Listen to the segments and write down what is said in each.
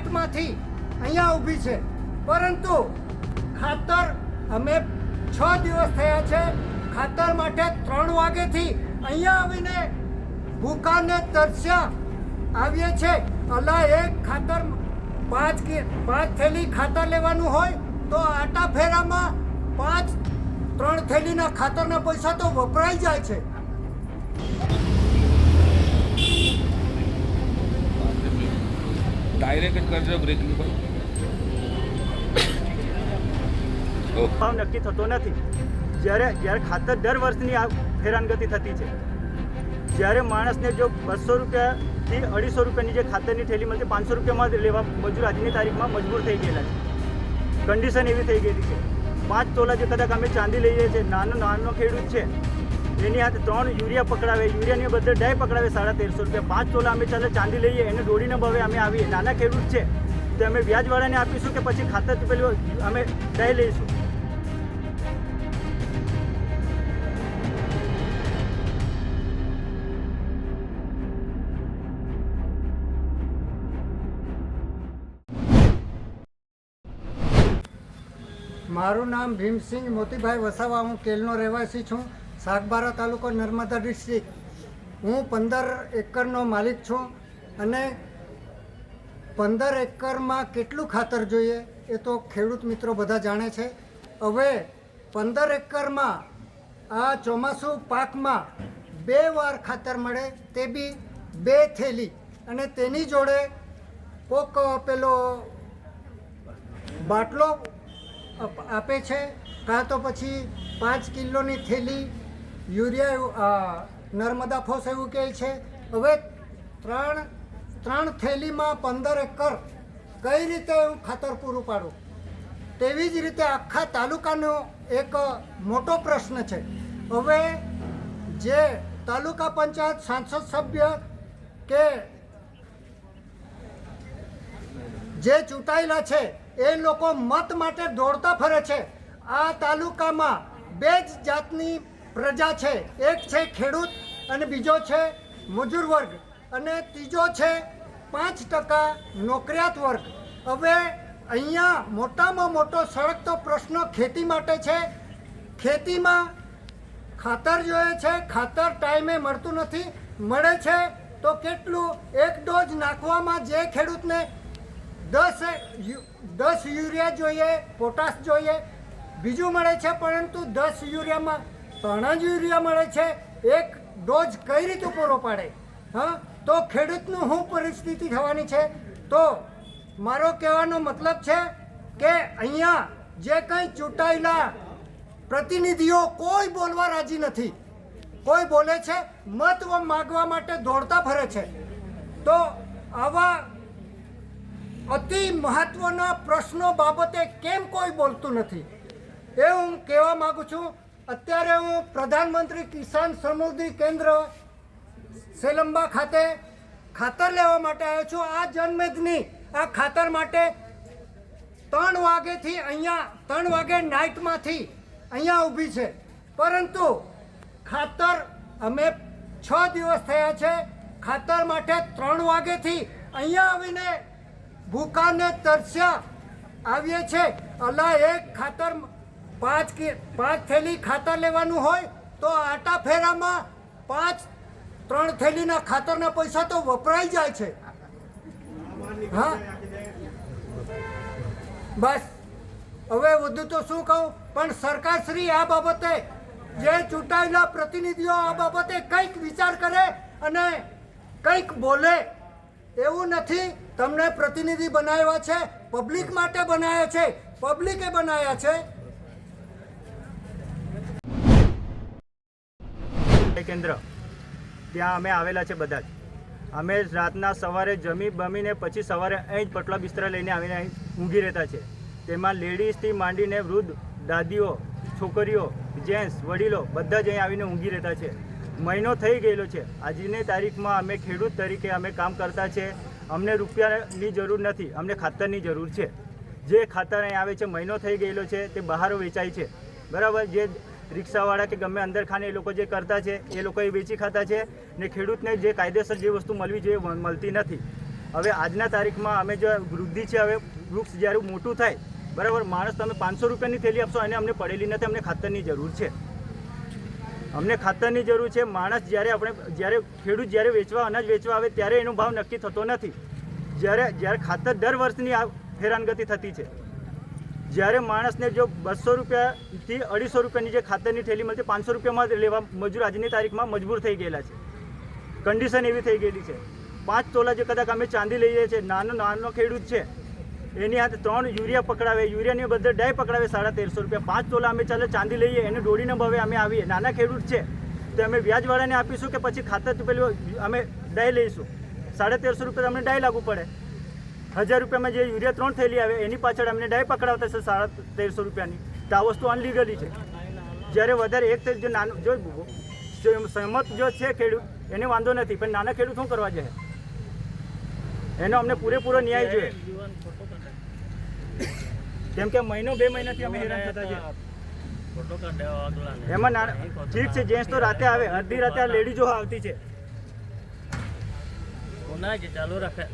નાઇટમાંથી અહીંયા ઊભી છે, પરંતુ ખાતર અમે 6 દિવસ થયા છે ખાતર માટે 3 વાગ્યાથી અહીંયા આવીને ભૂખાને તરસ્યા આવીએ છે। અલા એક ખાતર 5 થેલી ખાતર લેવાનું હોય તો આટા ફેરામાં 3 થેલીના ખાતરના પૈસા તો વપરાઈ જાય છે। ડાયરેક્ટ કરજો બ્રેકિંગ પર ભાવ નક્કી થતો નથી। જ્યારે ખાતર દર વર્ષની આ હેરાનગતિ થતી છે। જ્યારે માણસને જો 200 રૂપિયાથી 250 રૂપિયાની જે ખાતરની થેલી મળતી 500 રૂપિયામાં લેવા મજૂર આજની તારીખમાં મજબૂર થઈ ગયેલા છે। કન્ડિશન એવી થઈ ગયેલી છે। 5 તોલા જે કદાચ અમે ચાંદી લઈએ છીએ, નાનો ખેડૂત છે, એની હાથે 3 યુરિયા પકડાવે, યુરિયાની બદલે ડાય પકડાવે 1350 રૂપિયા। 5 તોલા અમે ચાલે ચાંદી લઈએ, એને દોડીને ભાવે અમે આવીએ। નાના ખેડૂત છે તો અમે વ્યાજવાળાને આપીશું કે પછી ખાતર પેલું અમે ડાય લઈશું? મારું નામ ભીમસિંહ મોતીભાઈ વસાવા, હું કેલનો રહેવાસી છું, સાગબારા તાલુકો, નર્મદા ડિસ્ટ્રિક્ટ। હું 15 એકરનો માલિક છું અને 15 એકરમાં કેટલું ખાતર જોઈએ એ તો ખેડૂત મિત્રો બધા જાણે છે। હવે 15 એકરમાં આ ચોમાસું પાકમાં 2 વાર ખાતર મળે, તે બી 2 થેલી, અને તેની જોડે કોક પેલો બાટલો આપે છે, કાં તો પછી 5 કિલોની થેલી યુરિયા નર્મદા ફોસ એવું કહે છે। હવે 3 થેલીમાં 15 એકર કઈ રીતે હું ખાતર પૂરું પાડું? તેવી જ રીતે આખા તાલુકાનો એક મોટો પ્રશ્ન છે। હવે જે તાલુકા પંચાયત સાંસદ સભ્ય કે જે ચૂંટાયેલા છે એ લોકો મત માટે દોડતા ફરે છે। આ તાલુકામાં 2 જ જાતની પ્રજા છે, એક છે ખેડૂત અને બીજો છે મજૂર વર્ગ, અને ત્રીજો છે 5% નોકરિયાત વર્ગ। હવે અહીંયા મોટામાં મોટો સળગતો પ્રશ્ન ખેતી માટે છે। ખેતીમાં ખાતર જોઈએ છે, ખાતર ટાઈમે મળતું નથી, મળે છે તો કેટલું? 1 ડોઝ નાખવામાં જે ખેડૂતને 10 યુરિયા જોઈએ, પોટાશ જોઈએ, બીજું મળે છે, પરંતુ 10 યુરિયામાં 3 જ યુરિયા મળે છે। 1 ડોઝ કઈ રીતે પૂરો પાડે? હા, તો ખેડૂતનું શું પરિસ્થિતિ થવાની છે? તો મારો કહેવાનો મતલબ છે કે અહીંયા જે કંઈ ચૂંટાયેલા પ્રતિનિધિઓ કોઈ બોલવા રાજી નથી। કોઈ બોલે છે, મત માગવા માટે દોડતા ફરે છે। તો આવા અતિ મહત્વના પ્રશ્નો બાબતે કેમ કોઈ બોલતું નથી એ હું કહેવા માગું છું। અત્યારે હું પ્રધાનમંત્રી કિસાન સમૃદ્ધિ કેન્દ્ર સેલંબા ખાતે ખાતર લેવા માટે આવ્યો છું। આ જનમેદની આ ખાતર માટે 3 વાગ્યાથી અહીંયા 3 વાગે નાઇટમાંથી અહીંયા ઊભી છે, પરંતુ ખાતર અમે 6 દિવસ થયા છે ખાતર માટે 3 વાગ્યાથી અહીંયા આવીને ભૂખાને તરસ્યા આવીએ છે। અલા એક ખાતર 5 થેલી ખાતર લેવાનું હોય તો આટા ફેરામાં 3 થેલીના ખાતરના પૈસા તો વપરાઈ જાય છે। હા, બસ હવે વધુ તો શું કહું, પણ સરકારશ્રી આ બાબતે, જે ચૂંટાયેલા પ્રતિનિધિઓ આ બાબતે કંઈક વિચાર કરે અને કંઈક બોલે। એવું નથી, તમને પ્રતિનિધિ બનાવ્યા છે, પબ્લિક માટે બનાવ્યા છે, પબ્લિકે બનાવ્યા છે। કેન્દ્ર ત્યાં અમે આવેલા છે બધા જ। અમે રાતના સવારે જમી બમીને પછી સવારે અહીં જ પટલા બિસ્તરા લઈને આવીને અહીં ઊંઘી રહેતા છે। તેમાં લેડીઝથી માંડીને વૃદ્ધ, દાદીઓ, છોકરીઓ, જેન્ટ્સ, વડીલો બધા જ અહીં આવીને ઊંઘી રહેતા છે। મહિનો થઈ ગયેલો છે। આજની તારીખમાં અમે ખેડૂત તરીકે અમે કામ કરતા છે। અમને રૂપિયાની જરૂર નથી, અમને ખાતરની જરૂર છે। જે ખાતર અહીં આવે છે મહિનો થઈ ગયેલો છે, તે બહાર વેચાય છે, બરાબર। જે રિક્ષાવાળા કે ગમે અંદર ખાને એ લોકો જે કરતા છે એ લોકો એ વેચી ખાતા છે ને ખેડૂતને જે કાયદેસર જે વસ્તુ મળવી જોઈએ મળતી નથી। હવે આજના તારીખમાં અમે જો વૃદ્ધિ છે, હવે વૃક્ષ જ્યારે મોટું થાય બરાબર, માણસ તમે 500 રૂપિયાની થેલી આપશો અને અમને પડેલી નથી, અમને ખાતરની જરૂર છે, અમને ખાતરની જરૂર છે. માણસ જ્યારે ખેડૂત જ્યારે વેચવા અનાજ વેચવા આવે ત્યારે એનો ભાવ નક્કી થતો નથી. જ્યારે ખાતર દર વર્ષની હેરાનગતિ થતી છે. જ્યારે માણસને જો 200 રૂપિયાથી 250 રૂપિયાની જે ખાતરની થેલી મળતી 500 રૂપિયામાં લેવા મજૂર આજની તારીખમાં મજબૂર થઈ ગયેલા છે. કન્ડિશન એવી થઈ ગયેલી છે. 5 તોલા જે કદાચ અમે ચાંદી લઈએ છીએ, નાનો ખેડૂત છે, એની હાથે 3 યુરિયા પકડાવે, યુરિયાની બદલે ડાય પકડાવે 1350 રૂપિયા. 5 તોલા અમે ચાલે ચાંદી લઈએ, એને દોડીને ભાવે અમે આવીએ. નાના ખેડૂત છે તો અમે વ્યાજવાળાને આપીશું કે પછી ખાતર પેલું અમે ડાય લઈશું? 1350 રૂપિયા અમને ડાય લાગુ પડે. 1000 રૂપિયામાં જે યુરિયા 3 થેલી આવે એની પાછળ અમને ડાય પકડાવતા છે 1350 રૂપિયાની. તો આ વસ્તુ અનલીગલી છે. જ્યારે વધારે એક જો નાનું જો સહમત જો છે ખેડૂત એને વાંધો નથી, પણ નાના ખેડૂત શું કરવા જાય? એનો અમને પૂરેપૂરો ન્યાય જોઈએ. કેમ કે મહિનો 2 મહિનાથી અમે હેરાન થતા છે. એમાં ઠીક છે, જેન્ટ્સ તો રાતે આવે, અડધી રાતે આ લેડીઝો આવતી છે. ચાલુ રાખે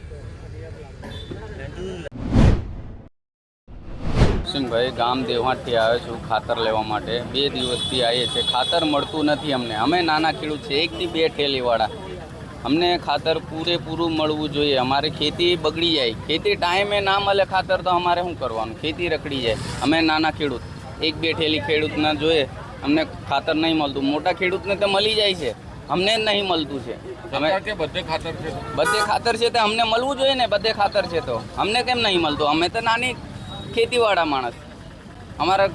ભાઈ ગામ દેવાંઠથી આવ્યો છું ખાતર લેવા માટે. 2 દિવસથી આવીએ છીએ, ખાતર મળતું નથી અમને. અમે નાના ખેડૂત છે, 1 થી 2 ઠેલીવાળા. અમને ખાતર પૂરેપૂરું મળવું જોઈએ. અમારી ખેતી બગડી જાય, ખેતી ટાઈમે ના મળે ખાતર તો અમારે શું કરવાનું? ખેતી રખડી જાય. અમે નાના ખેડૂત, 1-2 ઠેલી ખેડૂતના જોઈએ, અમને ખાતર નહીં મળતું. મોટા ખેડૂતને તો મળી જાય છે, અમને જ નહીં મળતું છે. અમે બધે ખાતર છે તો અમને મળવું જોઈએ ને. બધે ખાતર છે તો અમને કેમ નહીં મળતું? અમે તો નાની ખેતીવાળા માણસ, અમારા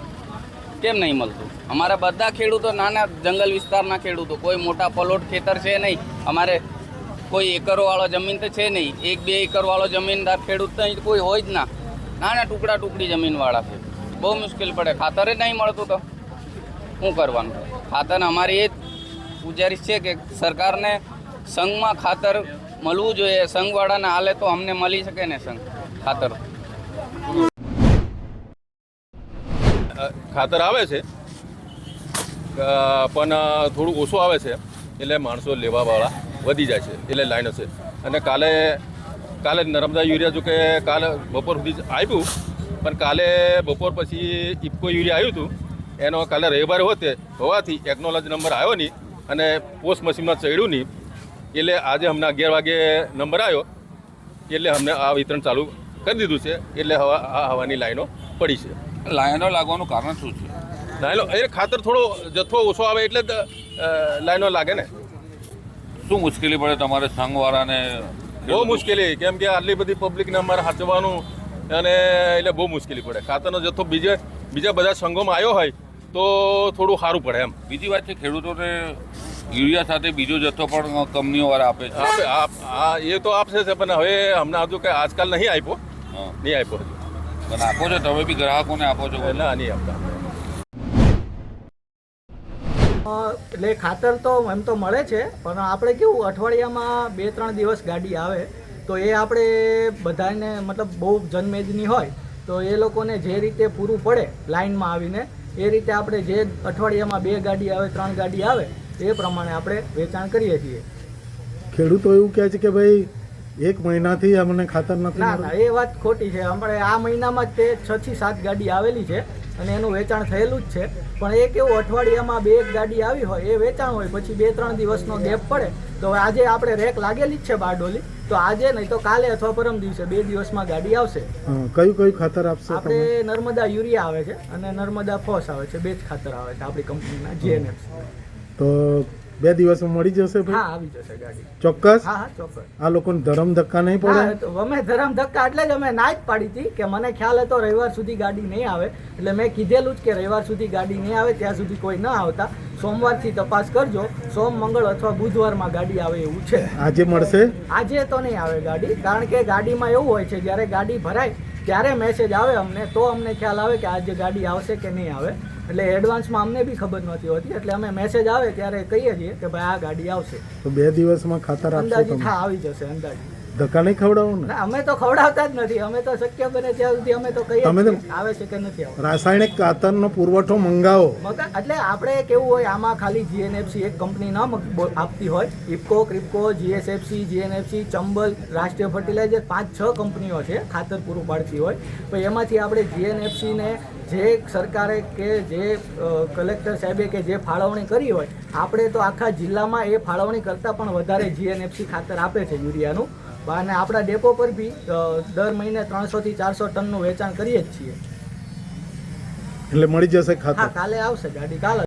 કેમ નહીં મળતું? અમારા બધા ખેડૂતો નાના જંગલ વિસ્તારના ખેડૂતો, કોઈ મોટા પ્લોટ ખેતર છે નહીં. અમારે કોઈ એકરવાળો જમીન તો છે નહીં. 1-2 એકરવાળો જમીનદાર ખેડૂત તો અહીં કોઈ હોય જ ના. નાના ટુકડી જમીનવાળા છે. બહુ મુશ્કેલ પડે. ખાતર જ નહીં મળતું તો શું કરવાનું? ખાતર અમારી એ જ ગુજારિશ છે કે સરકારને સંઘમાં ખાતર મળવું જોઈએ. સંઘવાળાને હાલે તો અમને મળી શકે ને સંઘ ખાતર. ખાતર આવે છે પણ થોડું ઓછું આવે છે, એટલે માણસો લેવાવાળા વધી જાય છે, એટલે લાઈન હશે. અને કાલે નર્મદા યુરિયા જો કે કાલે બપોર સુધી આવ્યું, પણ કાલે બપોર પછી ઇફકો યુરિયા આવ્યું હતું. એનો કાલે રવિવારે હોવાથી એક્નોલોજી નંબર આવ્યો નહીં અને પોસ્ટ મશીનમાં ચડ્યું નહીં. એટલે આજે અમને 11 વાગે નંબર આવ્યો, એટલે અમને આ વિતરણ ચાલુ કરી દીધું છે. એટલે હવાની લાઈનો પડી છે. લાઈનો લાગવાનું કારણ શું છે? લાઈનો એ ખાતર થોડો જથ્થો ઓછો આવે એટલે જ લાઈનો લાગે ને. શું મુશ્કેલી પડે તમારે સંઘવાળાને? બહુ મુશ્કેલી, કેમ કે આટલી બધી પબ્લિકને અમારે સાચવવાનું અને એટલે બહુ મુશ્કેલી પડે. ખાતરનો જથ્થો બીજા બધા સંઘોમાં આવ્યો હોય તો થોડું સારું પડે એમ. બીજી વાત છે, ખેડૂતોને યુરિયા સાથે બીજો જથ્થો પણ કંપનીઓવાળા આપે છે. એ તો આપશે છે, પણ હવે હમણાં હજુ કંઈ આજકાલ નહીં આપ્યો. નહીં આપ્યો હજુ. પણ આપો છો તમે બી ગ્રાહકોને આપો છો? ના, નહીં આપતા. એટલે ખાતર તો એમ તો મળે છે, પણ આપણે કેવું અઠવાડિયામાં 2-3 દિવસ ગાડી આવે તો એ આપણે બધાને મતલબ બહુ જનમેદની હોય તો એ લોકોને જે રીતે પૂરું પડે લાઇનમાં આવીને એ રીતે આપણે જે અઠવાડિયામાં 2 ગાડી આવે 3 ગાડી આવે એ પ્રમાણે આપણે વેચાણ કરીએ છીએ. ખેડૂતો એવું કહે છે કે ભાઈ 1 મહિનાથી અમને ખાતર નથી. ના, એ વાત ખોટી છે. આપણે આ મહિનામાં જ તે 6 થી 7 ગાડી આવેલી છે અને એનું વેચાણ થયેલું જ છે. પણ એ કેવું અઠવાડિયામાં 2 ગાડી આવી હોય એ વેચાણ હોય, પછી 2-3 દિવસનો ગેપ પડે તો આજે આપણે રેક લાગેલી જ છે બારડોલી, તો આજે નહીં તો કાલે અથવા પરમ દિવસે 2 દિવસમાં ગાડી આવશે. કયું ખાતર આપશે? આપણે નર્મદા યુરિયા આવે છે અને નર્મદા ફોસ આવે છે, 2 જ ખાતર આવે છે આપણી કંપનીના GNX. તો 2 દિવસમાં મળી જશે? હા, આવી જશે ગાડી. ચોક્કસ? હા, ચોક્કસ. આ લોકોને ધરમ ધક્કા નહીં પડે? અમે ધરમ ધક્કા એટલે જ અમે ના જ પાડી હતી કે મને ખ્યાલ હતો રવિવાર સુધી ગાડી નહીં આવે, એટલે મેં કીધેલું જ કે રવિવાર સુધી ગાડી નહીં આવે ત્યાં સુધી કોઈ ન આવતા. સોમવારથી તપાસ કરજો, સોમ, મંગળ અથવા બુધવારમાં ગાડી આવે એવું છે. આજે મળશે? આજે તો નહીં આવે ગાડી, કારણ કે ગાડીમાં એવું હોય છે જ્યારે ગાડી ભરાય ત્યારે મેસેજ આવે અમને, તો અમને ખ્યાલ આવે કે આજે ગાડી આવશે કે નહીં આવે. એટલે એડવાન્સમાં અમને બી ખબર નહોતી હોતી, એટલે અમે મેસેજ આવે ત્યારે કહીએ છીએ કે ભાઈ આ ગાડી આવશે. તો 2 દિવસમાં ખાતર આપશો? અંદાજિત હા આવી જશે અંદાજિત. ધક્કા નહીં ખવડાવો ને? ના, અમે તો ખવડાવતા જ નથી. અમે તો શક્ય બને ત્યાં સુધી અમે તો કહીએ તમે તો- છીએ, આવે છે કે નથી આવતું. રાસાયણિક ખાતરનો પુરવઠો મંગાવો. એટલે આપણે કેવું હોય, આમાં ખાલી જીએનએફસી એક કંપની ન આપતી હોય. ઇફકો, ક્રિપ્કો, જીએસએફસી, જીએનએફસી, ચંબલ, રાષ્ટ્રીય ફર્ટિલાઇઝર, 5-6 કંપનીઓ છે ખાતર પૂરું પાડતી હોય. પણ એમાંથી આપણે જીએનએફસીને જે સરકારે કે જે કલેક્ટર સાહેબે કે જે ફાળવણી કરી હોય, આપણે તો આખા જિલ્લામાં એ ફાળવણી કરતાં પણ વધારે જીએનએફસી ખાતર આપે છે યુરિયાનું. અને આપણા ડેપો પર બી દર મહિને 300 થી 400 ટનનું વેચાણ કરીએ જ છીએ. એટલે મળી જશે હા, ખાતર. કાલે આવશે ગાડી, કાલ જ